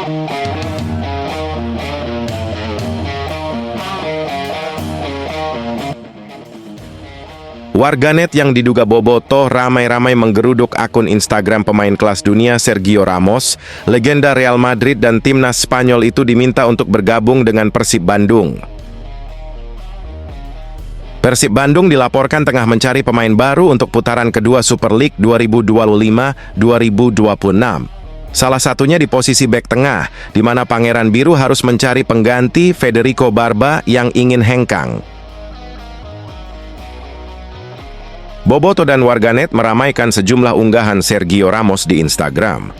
Warganet yang diduga bobotoh ramai-ramai menggeruduk akun Instagram pemain kelas dunia Sergio Ramos, legenda Real Madrid dan timnas Spanyol itu diminta untuk bergabung dengan Persib Bandung. Persib Bandung dilaporkan tengah mencari pemain baru untuk putaran kedua Super League 2025-2026. Salah satunya di posisi bek tengah, di mana Pangeran Biru harus mencari pengganti Federico Barba yang ingin hengkang. Boboto dan warganet meramaikan sejumlah unggahan Sergio Ramos di Instagram.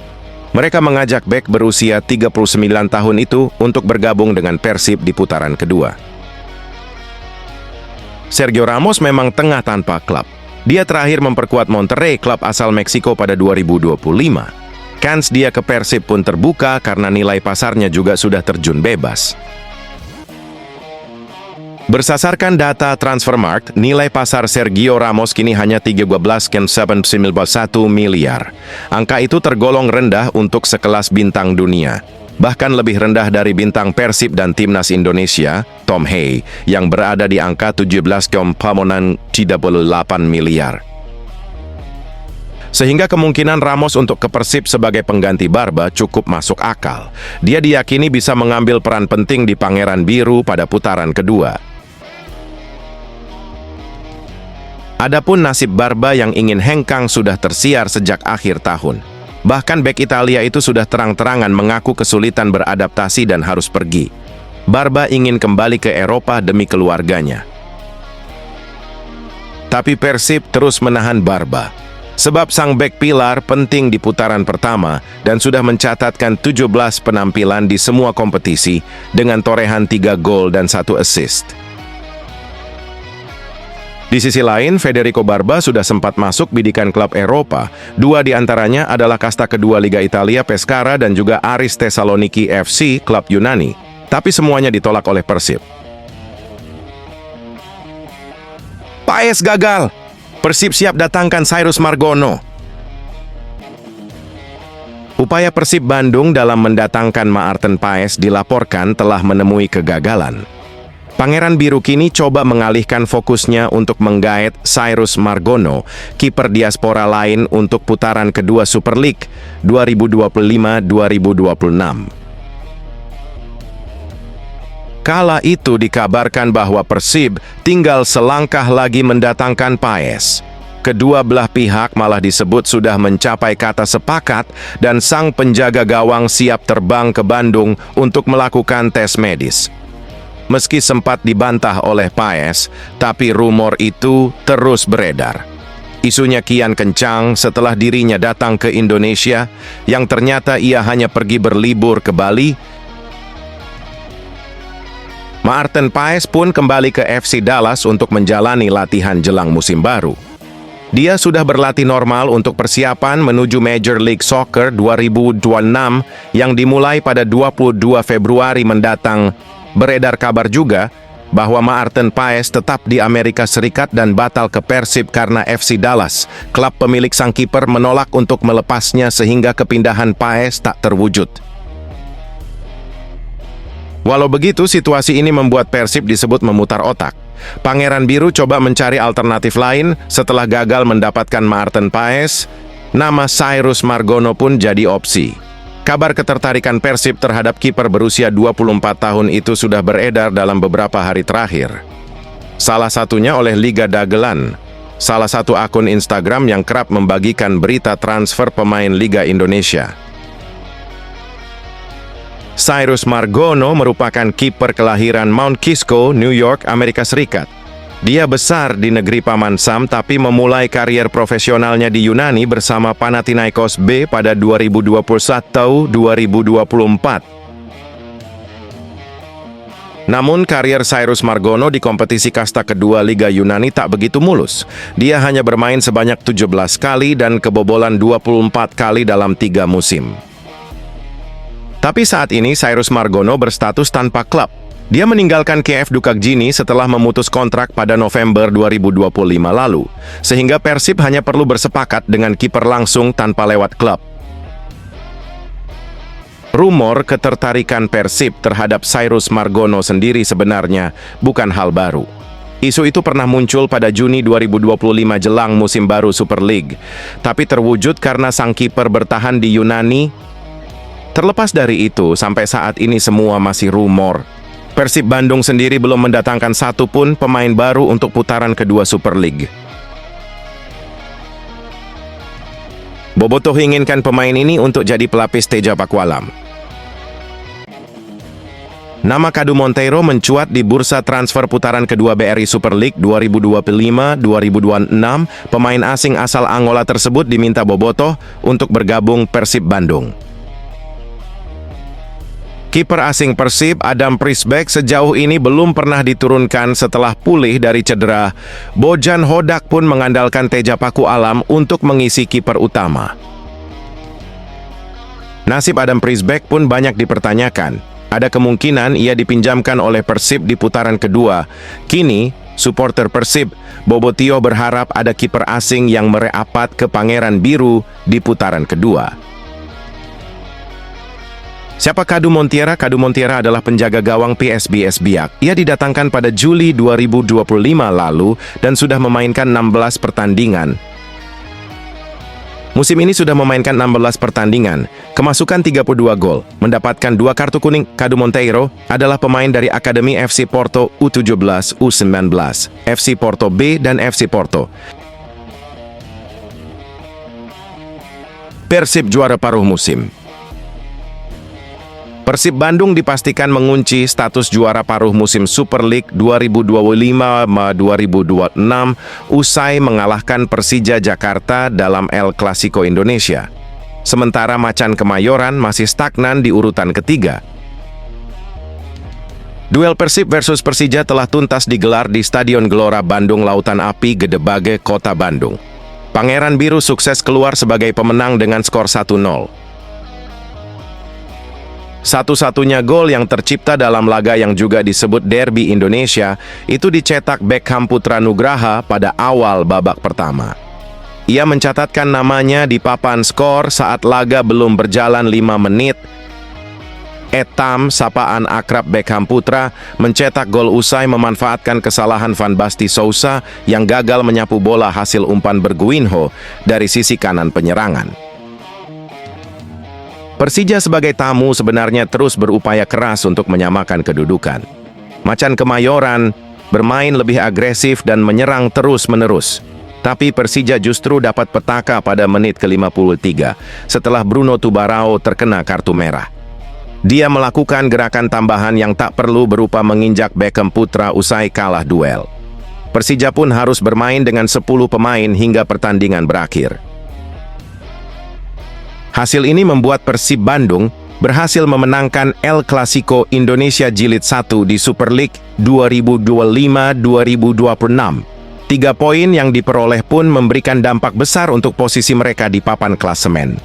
Mereka mengajak bek berusia 39 tahun itu untuk bergabung dengan Persib di putaran kedua. Sergio Ramos memang tengah tanpa klub. Dia terakhir memperkuat Monterrey, klub asal Meksiko pada 2025. Kans dia ke Persib pun terbuka karena nilai pasarnya juga sudah terjun bebas. Berdasarkan data Transfermarkt, nilai pasar Sergio Ramos kini hanya 13,71 miliar. Angka itu tergolong rendah untuk sekelas bintang dunia. Bahkan lebih rendah dari bintang Persib dan timnas Indonesia, Tom Hay, yang berada di angka 17,38 miliar. Sehingga kemungkinan Ramos untuk ke Persib sebagai pengganti Barba cukup masuk akal. Dia diyakini bisa mengambil peran penting di Pangeran Biru pada putaran kedua. Adapun nasib Barba yang ingin hengkang sudah tersiar sejak akhir tahun. Bahkan bek Italia itu sudah terang-terangan mengaku kesulitan beradaptasi dan harus pergi. Barba ingin kembali ke Eropa demi keluarganya. Tapi Persib terus menahan Barba. Sebab sang bek pilar penting di putaran pertama dan sudah mencatatkan 17 penampilan di semua kompetisi dengan torehan 3 gol dan 1 assist. Di sisi lain, Federico Barba sudah sempat masuk bidikan klub Eropa. 2 di antaranya adalah kasta kedua Liga Italia Pescara dan juga Aris Thessaloniki FC, klub Yunani. Tapi semuanya ditolak oleh Persib. Paes gagal. Persib siap datangkan Cyrus Margono. Upaya Persib Bandung dalam mendatangkan Maarten Paes dilaporkan telah menemui kegagalan. Pangeran Biru kini coba mengalihkan fokusnya untuk menggaet Cyrus Margono, kiper diaspora lain untuk putaran kedua Super League 2025-2026. Kala itu dikabarkan bahwa Persib tinggal selangkah lagi mendatangkan Paes. Kedua belah pihak malah disebut sudah mencapai kata sepakat dan sang penjaga gawang siap terbang ke Bandung untuk melakukan tes medis. Meski sempat dibantah oleh Paes, tapi rumor itu terus beredar. Isunya kian kencang setelah dirinya datang ke Indonesia, yang ternyata ia hanya pergi berlibur ke Bali. Maarten Paes pun kembali ke FC Dallas untuk menjalani latihan jelang musim baru. Dia sudah berlatih normal untuk persiapan menuju Major League Soccer 2026 yang dimulai pada 22 Februari mendatang. Beredar kabar juga bahwa Maarten Paes tetap di Amerika Serikat dan batal ke Persib karena FC Dallas, klub pemilik sang kiper, menolak untuk melepasnya sehingga kepindahan Paes tak terwujud. Walau begitu, situasi ini membuat Persib disebut memutar otak. Pangeran Biru coba mencari alternatif lain setelah gagal mendapatkan Maarten Paes. Nama Cyrus Margono pun jadi opsi. Kabar ketertarikan Persib terhadap kiper berusia 24 tahun itu sudah beredar dalam beberapa hari terakhir. Salah satunya oleh Liga Dagelan, salah satu akun Instagram yang kerap membagikan berita transfer pemain Liga Indonesia. Cyrus Margono merupakan kiper kelahiran Mount Kisco, New York, Amerika Serikat. Dia besar di negeri Paman Sam tapi memulai karier profesionalnya di Yunani bersama Panathinaikos B pada 2021-2024. Namun karier Cyrus Margono di kompetisi kasta kedua Liga Yunani tak begitu mulus. Dia hanya bermain sebanyak 17 kali dan kebobolan 24 kali dalam 3 musim. Tapi saat ini Cyrus Margono berstatus tanpa klub. Dia meninggalkan KF Dukakjini setelah memutus kontrak pada November 2025 lalu, sehingga Persib hanya perlu bersepakat dengan kiper langsung tanpa lewat klub. Rumor ketertarikan Persib terhadap Cyrus Margono sendiri sebenarnya bukan hal baru. Isu itu pernah muncul pada Juni 2025 jelang musim baru Super League, tapi terwujud karena sang kiper bertahan di Yunani. Terlepas dari itu, sampai saat ini semua masih rumor. Persib Bandung sendiri belum mendatangkan satu pun pemain baru untuk putaran kedua Super League. Bobotoh inginkan pemain ini untuk jadi pelapis Teja Pakualam. Nama Kadu Monteiro mencuat di bursa transfer putaran kedua BRI Super League 2025-2026. Pemain asing asal Angola tersebut diminta Bobotoh untuk bergabung Persib Bandung. Kiper asing Persib, Adam Prisbeck, sejauh ini belum pernah diturunkan setelah pulih dari cedera. Bojan Hodak pun mengandalkan Teja Pakualam untuk mengisi kiper utama. Nasib Adam Prisbeck pun banyak dipertanyakan. Ada kemungkinan ia dipinjamkan oleh Persib di putaran kedua. Kini, supporter Persib, Bobotio berharap ada kiper asing yang merapat ke Pangeran Biru di putaran kedua. Siapa Kadu Montiera? Kadu Montiera adalah penjaga gawang PSBS Biak. Ia didatangkan pada Juli 2025 lalu dan sudah memainkan 16 pertandingan. Musim ini sudah memainkan 16 pertandingan, kemasukan 32 gol, mendapatkan 2 kartu kuning. Kadu Monteiro adalah pemain dari Akademi FC Porto U17, U19, FC Porto B, dan FC Porto. Persib juara paruh musim. Persib Bandung dipastikan mengunci status juara paruh musim Super League 2025-2026 usai mengalahkan Persija Jakarta dalam El Clasico Indonesia. Sementara Macan Kemayoran masih stagnan di urutan ketiga. Duel Persib versus Persija telah tuntas digelar di Stadion Gelora Bandung Lautan Api, Gedebage, Kota Bandung. Pangeran Biru sukses keluar sebagai pemenang dengan skor 1-0. Satu-satunya gol yang tercipta dalam laga yang juga disebut Derby Indonesia itu dicetak Beckham Putra Nugraha pada awal babak pertama. Ia mencatatkan namanya di papan skor saat laga belum berjalan 5 menit. Etam, sapaan akrab Beckham Putra, mencetak gol usai memanfaatkan kesalahan Van Basten Sousa yang gagal menyapu bola hasil umpan Berguinho dari sisi kanan penyerangan. Persija sebagai tamu sebenarnya terus berupaya keras untuk menyamakan kedudukan. Macan Kemayoran bermain lebih agresif dan menyerang terus-menerus. Tapi Persija justru dapat petaka pada menit ke-53 setelah Bruno Tubarao terkena kartu merah. Dia melakukan gerakan tambahan yang tak perlu berupa menginjak Beckham Putra usai kalah duel. Persija pun harus bermain dengan 10 pemain hingga pertandingan berakhir. Hasil ini membuat Persib Bandung berhasil memenangkan El Clasico Indonesia Jilid 1 di Super League 2025-2026. 3 poin yang diperoleh pun memberikan dampak besar untuk posisi mereka di papan klasemen.